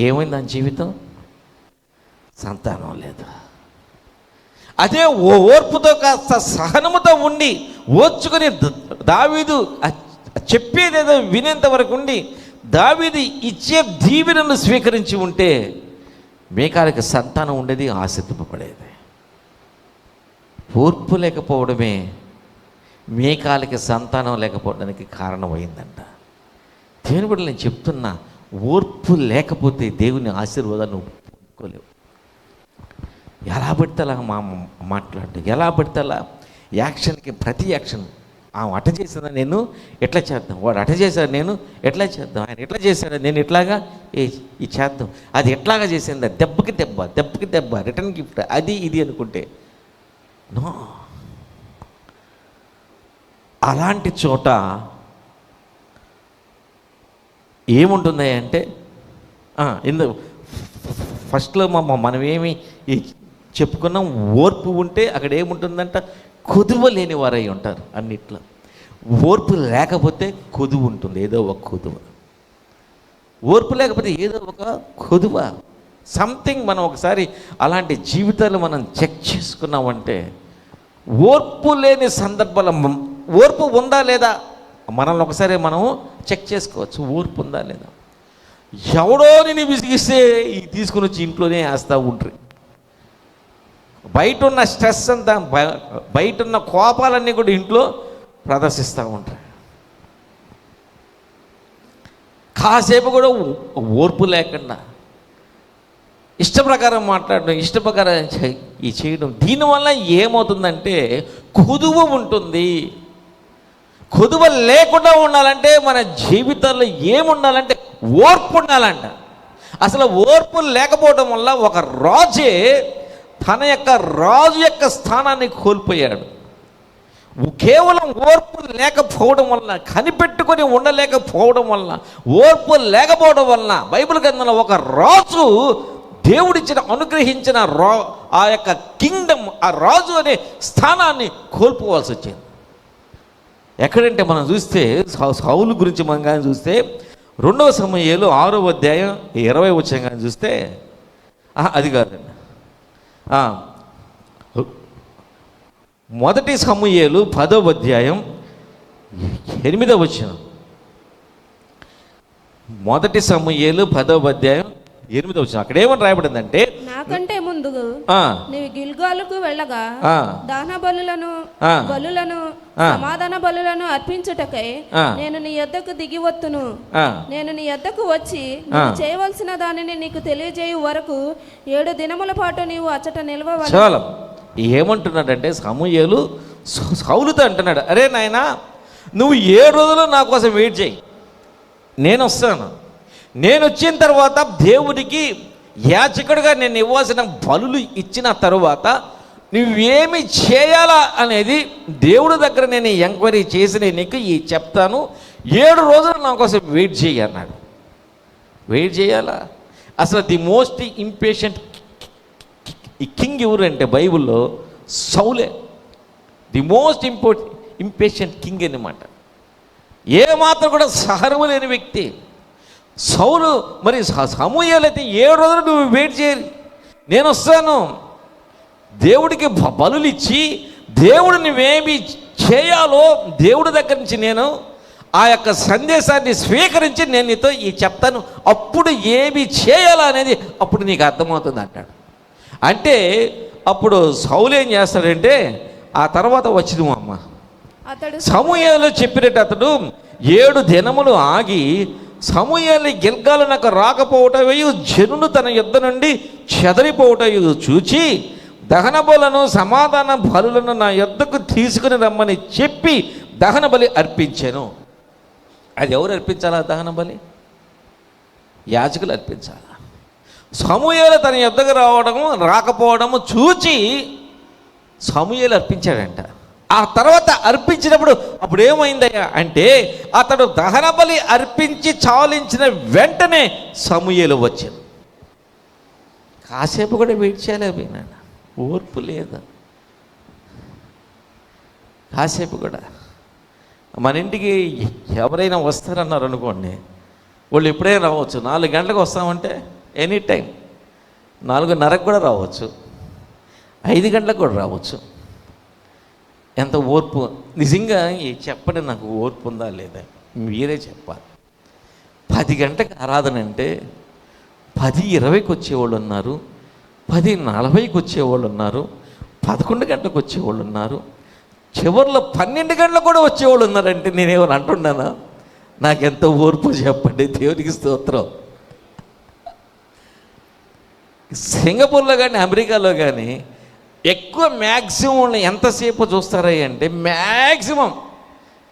ఏమైంది ఆ జీవితం? సంతానం లేదు. అదే ఓర్పుతో కాస్త సహనముతో ఉండి ఓర్చుకొని దావీదు చెప్పేదేదో వినేంత వరకు ఉండి దావీదు ఇచ్చే దీవెనను స్వీకరించి ఉంటే మీకాలకి సంతానం ఉండేది, ఆశింపబడేది. ఓర్పు లేకపోవడమే మీకాలకి సంతానం లేకపోవడానికి కారణమైందంట. దేవుని బిడ్డలు నేను చెప్తున్నా, ఓర్పు లేకపోతే దేవుని ఆశీర్వాదాన్ని ఒప్పుకోలేవు. ఎలా పడితే అలా మాట్లాడటం, ఎలా పడితే అలా యాక్షన్కి ప్రతి యాక్షన్, ఆమె అట చేసిందా నేను ఎట్లా చేద్దాం, వాడు అట చేశాడు నేను ఎట్లా చేద్దాం, ఆయన ఎట్లా చేశాడు నేను ఇట్లాగా ఈ చేద్దాం, అది ఎట్లాగా చేసిందా, దెబ్బకి దెబ్బ, దెబ్బకి దెబ్బ, రిటర్న్ గిఫ్ట్, అది ఇది అనుకుంటే నో. అలాంటి చోట ఏముంటుంది అంటే ఫస్ట్లో మనమేమి చెప్పుకున్నాం, ఓర్పు ఉంటే అక్కడ ఏముంటుందంట, కొదువ లేని వారై ఉంటారు అన్నిట్లో. ఓర్పు లేకపోతే కొదువు ఉంటుంది, ఏదో ఒక కొదువ. ఓర్పు లేకపోతే ఏదో ఒక కొదువ, సంథింగ్ మనం ఒకసారి అలాంటి జీవితాలు మనం చెక్ చేసుకున్నామంటే ఓర్పు లేని సందర్భాల ఓర్పు ఉందా లేదా మనల్ని ఒకసారి మనం చెక్ చేసుకోవచ్చు. ఓర్పు ఉందా లేదా? ఎవడో నేను విసిగిస్తే తీసుకుని వచ్చి ఇంట్లోనే వేస్తూ ఉంటారు. బయట ఉన్న స్ట్రెస్ అంతా, బయట ఉన్న కోపాలన్నీ కూడా ఇంట్లో ప్రదర్శిస్తూ ఉంటారు. కాసేపు కూడా ఓర్పు లేకుండా ఇష్ట ప్రకారం మాట్లాడడం, ఇష్ట ప్రకారం ఈ చేయడం, దీనివల్ల ఏమవుతుందంటే కుదువ ఉంటుంది. కుదువ లేకుండా ఉండాలంటే మన జీవితాల్లో ఏముండాలంటే ఓర్పు ఉండాలంట. అసలు ఓర్పు లేకపోవడం వల్ల ఒక రాజే తన యొక్క రాజు యొక్క స్థానాన్ని కోల్పోయాడు. కేవలం ఓర్పు లేకపోవడం వలన, కనిపెట్టుకొని ఉండలేకపోవడం వలన, ఓర్పు లేకపోవడం వలన బైబిల్ గ్రంథంలో ఒక రాజు దేవుడిచ్చిన అనుగ్రహించిన ఆ యొక్క కింగ్డమ్, ఆ రాజు అనే స్థానాన్ని కోల్పోవాల్సి వచ్చింది. ఎక్కడంటే మనం చూస్తే సౌలు గురించి మనం కానీ చూస్తే 2వ సమూయేలు 6వ అధ్యాయం 20వ వచనం కానీ చూస్తే అది కాదండి, 1 సమూయేలు 10వ అధ్యాయం 8వ వచనం. 1 సమూయేలు 10వ అధ్యాయం 8వ వచనం. అక్కడ ఏమని రాయబడిందంటే, నాకంటే ముందు నీవు గిల్గాలుకు వెళ్ళగా దహన బలులను సమాధాన బలులను అర్పించుటకై నేను నీ యొద్దకు దిగి వత్తును. నేను నీ యొద్దకు వచ్చి నువ్వు చేయవలసిన దానిని నీకు తెలియజేయు వరకు 7 దినముల పాటు నీవు అచ్చట నిలవవాలి. చాలా ఏమంటున్నాడంటే సమూయేలు సౌలుతో అంటున్నాడు, అరే నాయనా, నువ్వు 7 రోజులు నా కోసం వెయిట్ చేయి, నేను వస్తాను. నేను వచ్చిన తర్వాత దేవుడికి యాజకుడిగా నేను ఇవ్వాల్సిన బలులు ఇచ్చిన తరువాత నువ్వేమి చేయాలా అనేది దేవుడి దగ్గర నేను ఎంక్వైరీ చేసి నేను నీకు చెప్తాను. 7 రోజులు నా కోసం వెయిట్ చేయి అన్నాడు. వెయిట్ చేయాలా? అసలు ది మోస్ట్ ఇంపేషెంట్ కింగ్ ఎవరంటే బైబిల్లో సౌలే. ది మోస్ట్ ఇంపేషెంట్ కింగ్ అన్నమాట. ఏమాత్రం కూడా సహనము లేని వ్యక్తి సౌలు. మరి సమూయేలు అయితే 7 రోజులు నువ్వు వెయిట్ చేయాలి, నేను వస్తాను. దేవుడికి బలులు ఇచ్చి దేవుడు నువ్వేమి చేయాలో దేవుడి దగ్గర నుంచి నేను ఆ యొక్క సందేశాన్ని స్వీకరించి నేను నీతో చెప్తాను, అప్పుడు ఏమి చేయాలా అనేది అప్పుడు నీకు అర్థమవుతుంది అంటాడు. అంటే అప్పుడు సౌలు ఏం చేస్తాడంటే ఆ తర్వాత వచ్చింది మా అమ్మ సమూయేలు చెప్పినట్టు అతడు 7 దినములు ఆగి సమూయేలు గిల్గాలునకు రాకపోవటయు జనులు తన యుద్ధ నుండి చెదరిపోవటయు చూచి దహన బలులను సమాధాన బలులను నా యొద్దకు తీసుకుని రమ్మని చెప్పి దహన బలి అర్పించాను. అది ఎవరు అర్పించాలా? దహన బలి యాజకులు అర్పించాలా. సమూయేలు తన యొద్దకు రాకపోవడము చూచి సమూయేలు అర్పించాడంట. ఆ తర్వాత అర్పించినప్పుడు అప్పుడు ఏమైందయ్యా అంటే అతడు దహన బలి అర్పించి చాలించిన వెంటనే సమూయేలు వచ్చాడు. కాసేపు కూడా వెయిట్ చేయలేకపోయినాడు, ఓర్పు లేదు. కాసేపు కూడా మన ఇంటికి ఎవరైనా వస్తారన్నారు అనుకోండి, వాళ్ళు ఎప్పుడైనా రావచ్చు. 4 గంటలకు వస్తామంటే ఎనీ టైం 4:30కు కూడా రావచ్చు, 5 గంటలకు కూడా రావచ్చు. ఎంత ఓర్పు! నిజంగా చెప్పండి, నాకు ఓర్పు ఉందా లేదా మీరే చెప్పాలి. 10 గంటలకు ఆరాధన అంటే 10:20కి వచ్చేవాళ్ళు ఉన్నారు, 10:40కి వచ్చేవాళ్ళు ఉన్నారు, 11 గంటలకు వచ్చేవాళ్ళు ఉన్నారు, చివరిలో 12 గంటలకు కూడా వచ్చేవాళ్ళు ఉన్నారంటే నేనేమని అంటున్నానా? నాకెంత ఓర్పు చెప్పండి. దేవునికి స్తోత్రం. సింగపూర్లో కానీ అమెరికాలో కానీ ఎక్కువ మ్యాక్సిమం ఎంతసేపు చూస్తారా అంటే మ్యాక్సిమం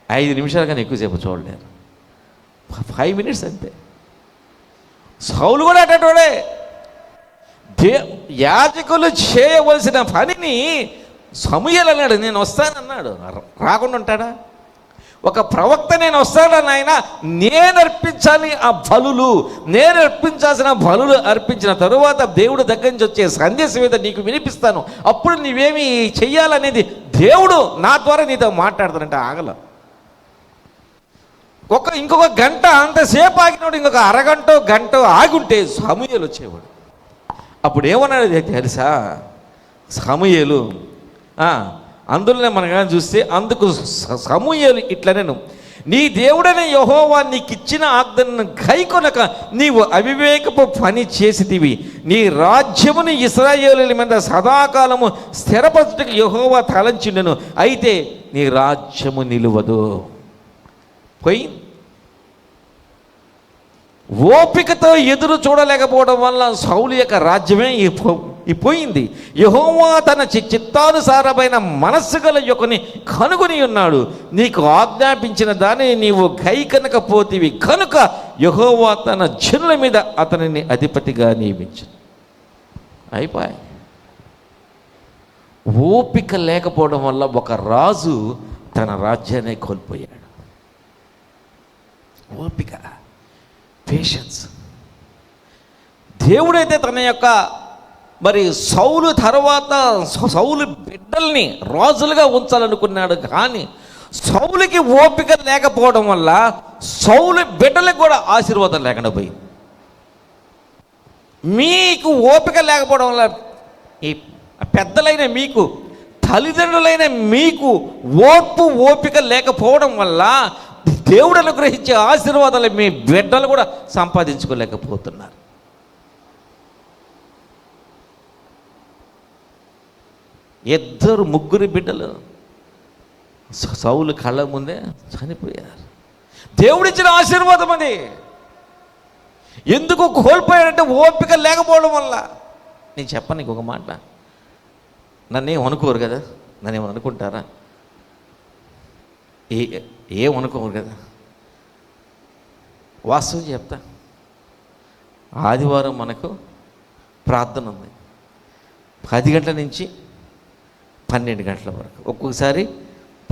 5 నిమిషాలు కానీ ఎక్కువసేపు చూడలేరు. 5 మినిట్స్ అంతే. సౌలు కూడా అటోడే యాజకులు చేయవలసిన పనిని సమూయేలు అన్నాడు, నేను వస్తానన్నాడు. రాకుండా ఉంటాడా? ఒక ప్రవక్త నేను వస్తాడని ఆయన నేను అర్పించాలి ఆ బలులు, నేను అర్పించాల్సిన బలులు అర్పించిన తరువాత దేవుడు దగ్గర నుంచి వచ్చే సందేశం ఏదో నీకు వినిపిస్తాను, అప్పుడు నీవేమి చెయ్యాలనేది దేవుడు నా ద్వారా నీతో మాట్లాడతానంటే ఆగల. ఇంకొక గంట అంతసేపు ఆగినోడు ఇంకొక అరగంట గంట ఆగుంటే సమూయేలు వచ్చేవాడు. అప్పుడు ఏమన్నాడు తెలుసా సమూయేలు? అందులోనే మనం చూస్తే అందుకు సమూయేలు ఇట్లనేను, నీ దేవుడైన యెహోవా నీకు ఇచ్చిన ఆజ్ఞను గైకొనక నీవు అవివేకపు పని చేసితివి. నీ రాజ్యముని ఇశ్రాయేలుల మీద సదాకాలము స్థిరపరచుటకు యెహోవా తలంచిండెను, అయితే నీ రాజ్యము నిలువదు. పోయి ఓపికతో ఎదురు చూడలేకపోవడం వల్ల సౌలు యొక్క రాజ్యమే పోయింది. యెహోవా తన చిత్తానుసారమైన మనస్సు గల యొక్కని కనుగొని ఉన్నాడు. నీకు ఆజ్ఞాపించిన దాన్ని నీవు గైకొనకపోతివి కనుక యెహోవా తన జనుల మీద అతనిని అధిపతిగా నియమించు. అయిపోయి. ఓపిక లేకపోవడం వల్ల ఒక రాజు తన రాజ్యాన్ని కోల్పోయాడు. ఓపిక, పేషెన్స్. దేవుడైతే తన యొక్క మరి సౌలు తర్వాత సౌలు బిడ్డల్ని రాజులుగా ఉంచాలనుకున్నాడు, కానీ సౌలుకి ఓపిక లేకపోవడం వల్ల సౌలు బిడ్డలకు కూడా ఆశీర్వాదం లేకుండా పోయింది. మీకు ఓపిక లేకపోవడం వల్ల ఈ పెద్దలైన మీకు, తల్లిదండ్రులైన మీకు ఓపిక లేకపోవడం వల్ల దేవుడు అనుగ్రహించే ఆశీర్వాదాలు మీ బిడ్డలు కూడా సంపాదించుకోలేకపోతున్నారు. ముగ్గురు బిడ్డలు సౌలు కళ్ళ ముందే చనిపోయారు. దేవుడిచ్చిన ఆశీర్వాదం అది. ఎందుకు కోల్పోయాడంటే ఓపిక లేకపోవడం వల్ల. నేను చెప్పను నీకు ఒక మాట, నన్నేం అనుకోరు కదా, నన్నేమో అనుకుంటారా? ఏమనుకోరు కదా. వాస్తవం చెప్తా, ఆదివారం మనకు ప్రార్థన ఉంది 10 గంటల నుంచి 12 గంటల వరకు, ఒక్కొక్కసారి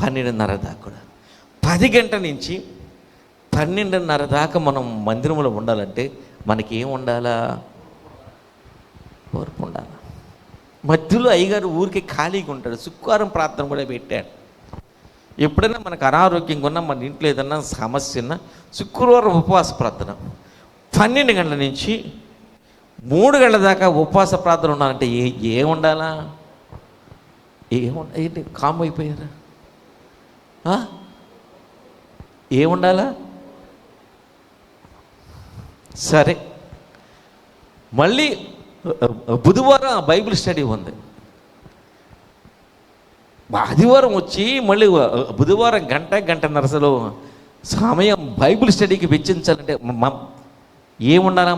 12:30 దాకా కూడా. 10 గంటల నుంచి 12:30 దాకా మనం మందిరంలో ఉండాలంటే మనకి ఏం ఉండాలా? ఓర్పు ఉండాలి. మధ్యలో అయ్యగారు ఊరికి ఖాళీగా ఉంటాడు, శుక్రవారం ప్రార్థన కూడా పెట్టాడు. ఎప్పుడైనా మనకు అనారోగ్యంగా ఉన్నా, మన ఇంట్లో ఏదన్నా సమస్య ఉన్నా, శుక్రవారం ఉపవాస ప్రార్థన 12 గంటల నుంచి 3 గంటల దాకా ఉపవాస ప్రార్థన ఉండాలంటే ఏం ఉండాలా? ఏంటి కామ్ అయిపోయారా? ఏముండాలా? సరే, మళ్ళీ బుధవారం బైబిల్ స్టడీ ఉంది. ఆదివారం వచ్చి మళ్ళీ బుధవారం గంటన్నరసలో సమయం బైబిల్ స్టడీకి వెచ్చించాలంటే ఏముండాలా?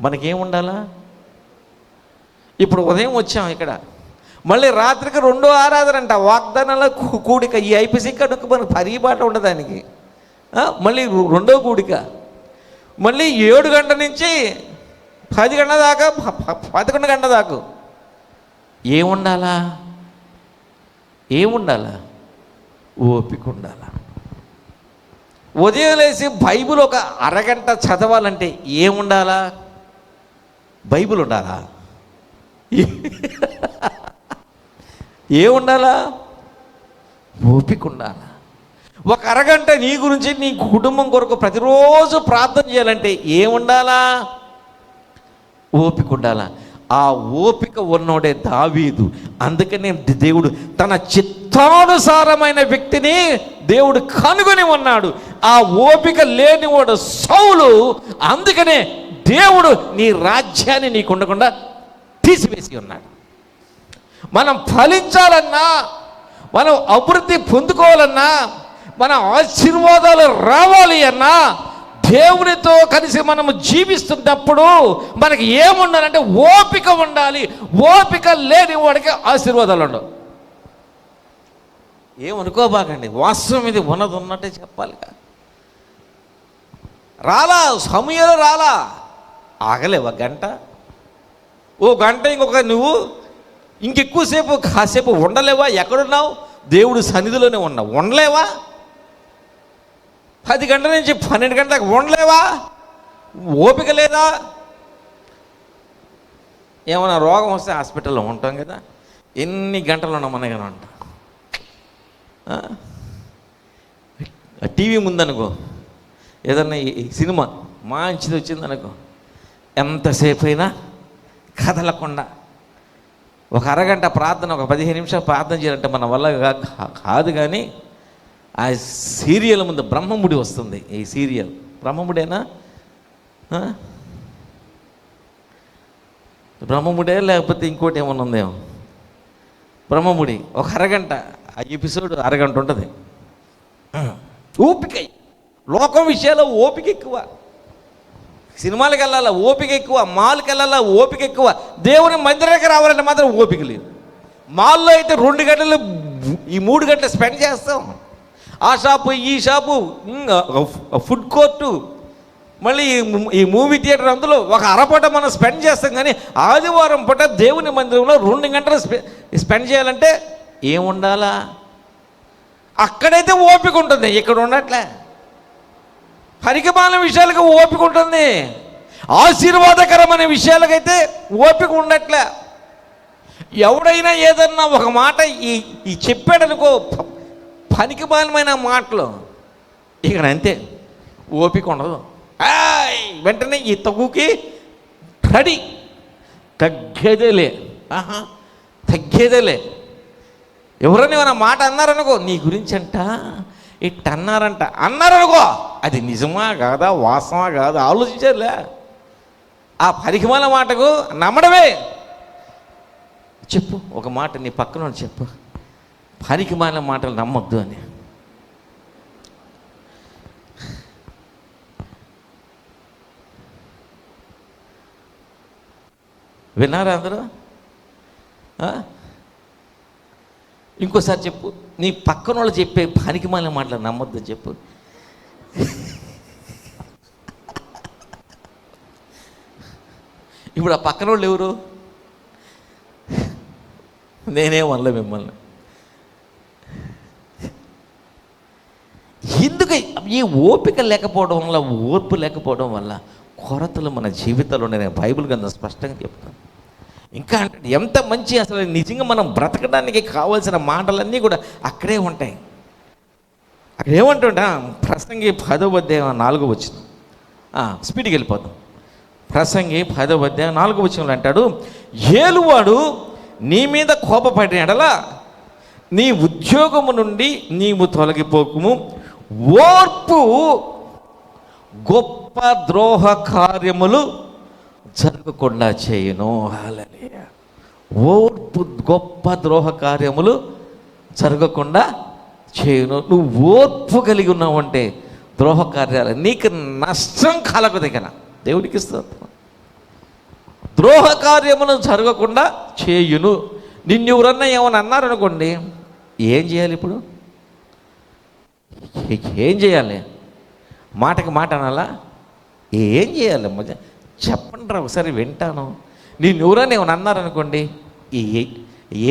మనకేముండాలా? ఇప్పుడు ఉదయం వచ్చాం ఇక్కడ, మళ్ళీ రాత్రికి 2వ ఆరాధన అంట, వాగ్దానాల కూడిక. ఈ ఐపీసీ కనుక మనకు పరిపాట ఉండదానికి. మళ్ళీ 2వ కూడిక, మళ్ళీ 7 గంటల నుంచి 10 గంటల దాకా, 11 గంటల దాకా. ఏముండాలా? ఓపిక ఉండాలా? ఉదయం లేచి బైబిల్ ఒక అరగంట చదవాలంటే ఏముండాలా? బైబిల్ ఉండాలా? ఏముండాలా? ఓపిక ఉండాలా? ఒక అరగంట నీ గురించి, నీ కుటుంబం కొరకు ప్రతిరోజు ప్రార్థన చేయాలంటే ఏముండాలా? ఓపిక ఉండాలా? ఆ ఓపిక ఉన్నోడే దావీదు. అందుకనే దేవుడు తన చిత్తానుసారమైన వ్యక్తిని దేవుడు కనుగొని ఉన్నాడు. ఆ ఓపిక లేనివాడు సౌలు. అందుకనే దేవుడు నీ రాజ్యాన్ని నీకు ఉండకుండా తీసివేసి ఉన్నాడు. మనం ఫలించాలన్నా, మనం అభివృద్ధి పొందుకోవాలన్నా, మన ఆశీర్వాదాలు రావాలి అన్నా, దేవునితో కలిసి మనము జీవిస్తున్నప్పుడు మనకి ఏముండాలంటే ఓపిక ఉండాలి. ఓపిక లేని వాడికి ఆశీర్వాదాలు ఉండవు. ఏమనుకోబాకండి, వాస్తవం ఇది ఉన్నట్టే చెప్పాలి. రాలా సమయంలో రాలా, ఆగలేవా గంట, ఓ గంట, నువ్వు ఇంకెక్కువసేపు కాసేపు ఉండలేవా? ఎక్కడున్నావు? దేవుడు సన్నిధిలోనే ఉన్నావు, ఉండలేవా? 10 గంటల నుంచి 12 గంటల దాకా ఉండలేవా? ఓపిక లేదా? ఏమైనా రోగం వస్తే హాస్పిటల్లో ఉంటాం కదా, ఎన్ని గంటలు ఉన్నాం మనగానే ఉంటాం. టీవీ ముందనుకో, ఏదన్నా ఈ సినిమా మంచిది వచ్చిందనుకో, ఎంతసేపు అయినా కదలకుండా ఒక అరగంట ప్రార్థన, ఒక 15 నిమిషాలు ప్రార్థన చేయాలంటే మన వల్ల కాదు. కానీ ఆ సీరియల్ ముందు బ్రహ్మముడి వస్తుంది. ఈ సీరియల్ బ్రహ్మముడేనా? బ్రహ్మముడే లేకపోతే ఇంకోటి ఏమన్నా ఉందేమో. బ్రహ్మముడి ఒక అరగంట, ఆ ఎపిసోడ్ అరగంట ఉంటుంది. ఓపిక, లోకం విషయాల్లో ఓపిక ఎక్కువ. సినిమాలకు వెళ్ళాలా ఓపిక ఎక్కువ, మాల్కి వెళ్ళాలా ఓపిక ఎక్కువ. దేవుని మందిరానికి రావాలంటే మాత్రం ఓపిక లేదు. మాల్లో అయితే 2 గంటలు ఈ 3 గంటలు స్పెండ్ చేస్తాం. ఆ షాపు, ఈ షాపు, ఫుడ్ కోర్టు, మళ్ళీ ఈ మూవీ థియేటర్, అందులో ఒక అరపూట మనం స్పెండ్ చేస్తాం. కానీ ఆదివారం పూట దేవుని మందిరంలో 2 గంటలు స్పెండ్ చేయాలంటే ఏముండాలా? అక్కడైతే ఓపిక ఉంటుంది, ఇక్కడ ఉండట్లే. పరికమాల విషయాలకు ఓపిక ఉంటుంది, ఆశీర్వాదకరమైన విషయాలకైతే ఓపిక ఉండట్లే. ఎవడైనా ఏదన్నా ఒక మాట ఈ చెప్పాడనుకో, పనికిమాలమైన మాటలు, ఇక్కడ అంతే, ఓపిక ఉండదు. వెంటనే ఈ తగ్గుకి రెడీ, తగ్గేదేలే, తగ్గేదేలే. ఎవరైనా ఏమైనా మాట అన్నారనుకో, నీ గురించి అంట ఇట్ట అన్నారనుకో, అది నిజమా కాదా, వాస్తవా కాదా ఆలోచించారులే. ఆ పరికమాల మాటకు నమ్మడమే. చెప్పు ఒక మాట నీ పక్కన చెప్పు, పరికమాల మాటలు నమ్మొద్దు అని. విన్నారా అందరూ? ఇంకోసారి చెప్పు, నీ పక్కన వాళ్ళు చెప్పే పనికిమాలిన మాటలు నమ్మొద్దు చెప్పు. ఇప్పుడు ఆ పక్కన వాళ్ళు ఎవరు? నేనేమనలే మిమ్మల్ని. ఎందుకు ఈ ఓపిక లేకపోవడం వల్ల, ఓర్పు లేకపోవడం వల్ల కొరతలు మన జీవితాల్లో నేను బైబిల్ గ్రంథం స్పష్టంగా చెప్తాను. ఇంకా అంటే ఎంత మంచి, అసలు నిజంగా మనం బ్రతకడానికి కావాల్సిన మాటలన్నీ కూడా అక్కడే ఉంటాయి. అక్కడ ఏమంటుంటా, ప్రసంగి 10వ అధ్యాయం 4వ వచనం, స్పీడ్కి వెళ్ళిపోతాం. ప్రసంగి 10వ అధ్యాయం 4వ వచనంలో అంటాడు, ఏలువాడు నీ మీద కోపపడిన ఎడల నీ ఉద్యోగము నుండి నీవు తొలగిపోకుము, ఓర్పు గొప్ప ద్రోహ కార్యములు జరగకుండా చేయును. హల్లెలూయా. ఓర్పు గొప్ప ద్రోహ కార్యములు జరగకుండా చేయును. నువ్వు ఓర్పు కలిగి ఉన్నావంటే ద్రోహ కార్యాలు నీకు నష్టం కలగదు. కదా దేవుడికి ఇస్తుంది. ద్రోహ కార్యములు జరగకుండా చేయును. నిన్ను ఎవరన్నా ఏమని అన్నారనుకోండి, ఏం చేయాలి? ఇప్పుడు ఏం చేయాలి? మాటకి మాట అనాలా? ఏం చేయాలి? చెప్పండి రా ఒకసారి వింటాను. నేను ఎవరైనా ఏమైనా అన్నారనుకోండి,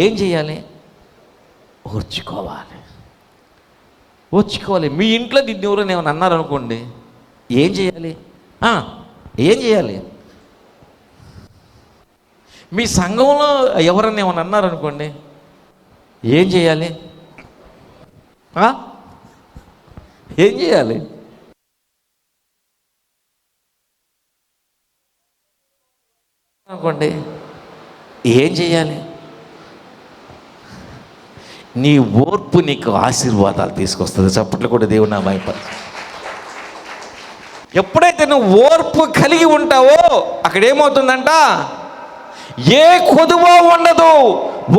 ఏం చేయాలి? ఓర్చుకోవాలి. ఓర్చుకోవాలి. మీ ఇంట్లో నిన్ను ఎవరైనా ఏమైనా అన్నారనుకోండి, ఏం చేయాలి? ఏం చేయాలి? మీ సంఘంలో ఎవరైనా ఏమైనా అన్నారనుకోండి, ఏం చేయాలి? ఏం చేయాలి? అనుకోండి, ఏం చేయాలి? నీ ఓర్పు నీకు ఆశీర్వాదాలు తీసుకొస్తుంది. చప్పట్లు కూడా దేవుని నామమున. ఎప్పుడైతే నువ్వు ఓర్పు కలిగి ఉంటావో అక్కడ ఏమవుతుందంట, ఏ కొదువ ఉండదు.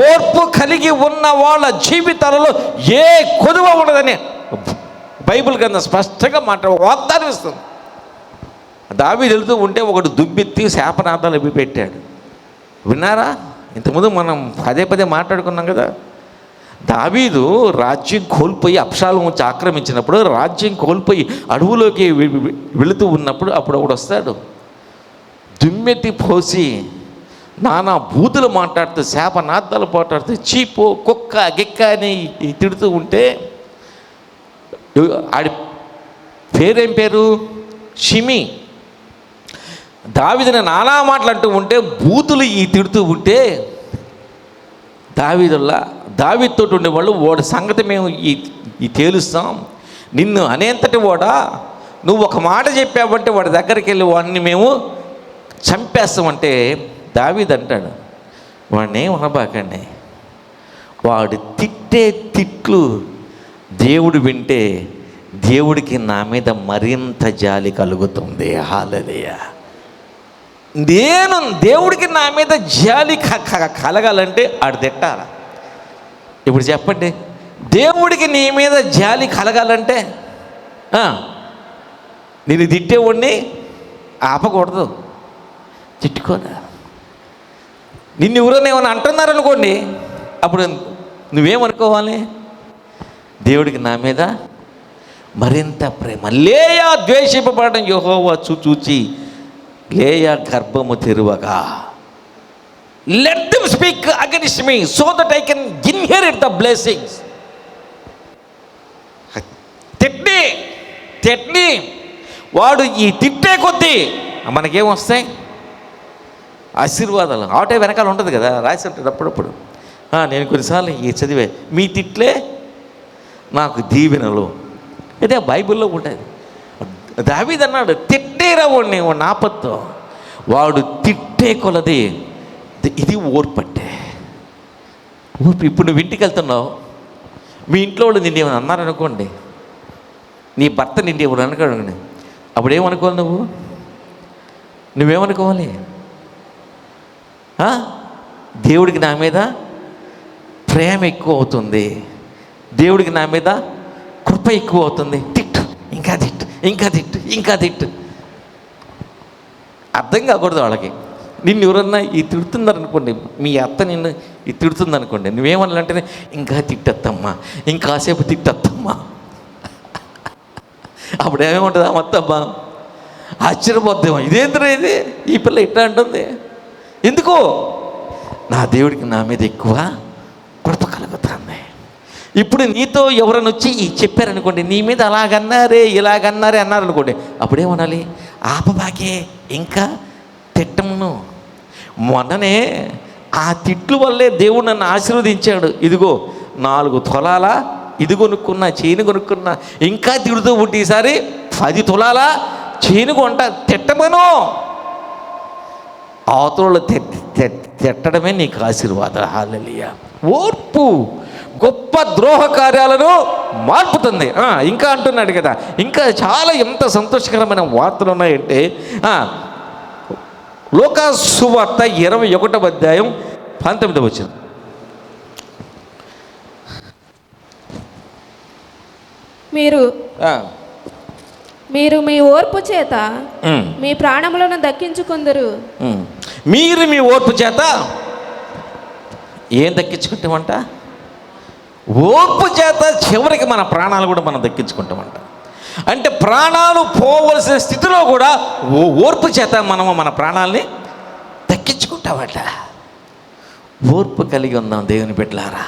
ఓర్పు కలిగి ఉన్న వాళ్ళ జీవితాలలో ఏ కొదువ ఉండదని బైబిల్ గ్రంథం స్పష్టంగా వాగ్దానం ఇస్తుంది. దావీదు వెళ్తూ ఉంటే ఒకడు దుబ్బెత్తి శాపనార్థాలు ఇవి పెట్టాడు. విన్నారా? ఇంతకుముందు మనం పదే మాట్లాడుకున్నాం కదా. దావీదు రాజ్యం కోల్పోయి అబ్షాలోము వచ్చి ఆక్రమించినప్పుడు, రాజ్యం కోల్పోయి అడవులోకి వెళుతూ ఉన్నప్పుడు అప్పుడు ఒకడు వస్తాడు, దుమ్మెత్తి పోసి నానా బూతులు మాట్లాడుతూ శాపనార్థాలు మాట్లాడుతూ చీపు కుక్క గిక్క అని తిడుతూ ఉంటే, ఆడి పేరేం పేరు? షిమి. దావీదుని నానా మాటలు అంటూ ఉంటే, బూతులు తిడుతూ ఉంటే, దావీదుతో ఉండేవాళ్ళు వాడి సంగతి మేము ఈ తేలుస్తాం, నిన్ను అనేంతటి వాడా, నువ్వు ఒక మాట చెప్పావంటే వాడి దగ్గరికి వెళ్ళి వాడిని మేము చంపేస్తామంటే దావీదు అంటాడు, వాడిని ఏం అనబాకండి, వాడు తిట్టే తిట్లు దేవుడు వింటే దేవుడికి నా మీద మరింత జాలి కలుగుతుంది. హల్లెలూయా. నేను దేవుడికి నా మీద జాలి కలగాలంటే ఆడు తిట్టాల. ఇప్పుడు చెప్పండి, దేవుడికి నీ మీద జాలి కలగాలంటే నేను తిట్టేవాడిని ఆపకూడదు, తిట్టుకోదా. నిన్ను ఎవరైనా ఏమైనా అంటున్నారనుకోండి, అప్పుడు నువ్వేమనుకోవాలి, దేవుడికి నా మీద మరింత ప్రేమ. లేయా ద్వేషింపబడడం యెహోవా చూచి లేయా గర్భము తెరువగా, let them speak against me so that I can inherit the blessings. తిట్టి వాడు ఈ తిట్టే కొద్దీ మనకేమొస్తాయి? ఆశీర్వాదాలు. ఆటే వెనకాల ఉంటుంది కదా, రాసి ఉంటుంది అప్పుడప్పుడు. నేను కొన్నిసార్లు ఈ చదివే, మీ తిట్లే నాకు దీవెనలు, ఇదే బైబిల్లో ఉంటుంది. దావీదు అన్నాడు, తిట్టేరా వాడిని వాడిని ఆపత్తు. వాడు తిట్టే కొలది ఇది ఓర్పట్టే ఓర్పు. ఇప్పుడు నువ్వు ఇంటికి వెళ్తున్నావు, మీ ఇంట్లో వాళ్ళు నిన్ను ఏమైనా అన్నారనుకోండి, నీ భర్త నిన్ను ఎవరు అనుకోండి, అప్పుడేమనుకోవాలి? నువ్వేమనుకోవాలి? దేవుడికి నా మీద ప్రేమ ఎక్కువ అవుతుంది, దేవుడికి నా మీద కృప ఎక్కువ అవుతుంది, తిట్టు, ఇంకా తిట్టు, ఇంకా తిట్టు, ఇంకా తిట్టు. అర్థం కాకూడదు వాళ్ళకి. నిన్ను ఎవరన్నా ఈ తిడుతున్నారనుకోండి, మీ అత్త నిన్ను ఈ తిడుతుందనుకోండి, నువ్వేమన్నాలంటేనే ఇంకా తిట్టత్తమ్మా, ఇంకాసేపు తిట్టత్తమ్మా. అప్పుడు ఏమేముంటుంది? మొత్తమ్మా ఆశ్చర్యపోద్దేమో, ఇదేంద్ర ఇది, ఈ పిల్ల ఇట్లా అంటుంది. ఎందుకు? నా దేవుడికి నా మీద ఎక్కువ కృప కలుగుతుంది. ఇప్పుడు నీతో ఎవరైనా వచ్చి చెప్పారనుకోండి, నీ మీద అలాగన్నారే ఇలాగన్నారే అన్నారనుకోండి, అప్పుడేమనాలి? ఆపబాకే, ఇంకా తిట్టమును. మొన్ననే ఆ తిట్లు వల్లే దేవుడు నన్ను ఆశీర్వదించాడు. ఇదిగో 4 తులాల ఇది కొనుక్కున్నా, చైన్ కొనుక్కున్నా, ఇంకా తిడుతూ ఉంటే ఈసారి 10 తులాల చైన్ కొంట. తిట్టమను. అవతల తిట్టడమే నీకు ఆశీర్వాదం. హల్లెలూయా. ఓర్పు గొప్ప ద్రోహ కార్యాలను మార్పుతుంది. ఇంకా అంటున్నాడు కదా, ఇంకా చాలా ఎంత సంతోషకరమైన వార్తలు ఉన్నాయంటే, లోకా సువార్త 21వ అధ్యాయం 19వ వచనం. మీరు మీ ఓర్పు చేత మీ ప్రాణములను దక్కించుకుందరు. మీరు మీ ఓర్పు చేత ఏం దక్కించుకుంటామంట? ఓర్పు చేత చివరికి మన ప్రాణాలు కూడా మనం దక్కించుకుంటామంట. అంటే ప్రాణాలు పోవలసిన స్థితిలో కూడా ఓర్పు చేత మనము మన ప్రాణాలని దక్కించుకుంటామట. ఓర్పు కలిగి ఉందాం దేవుని బిడ్డలారా.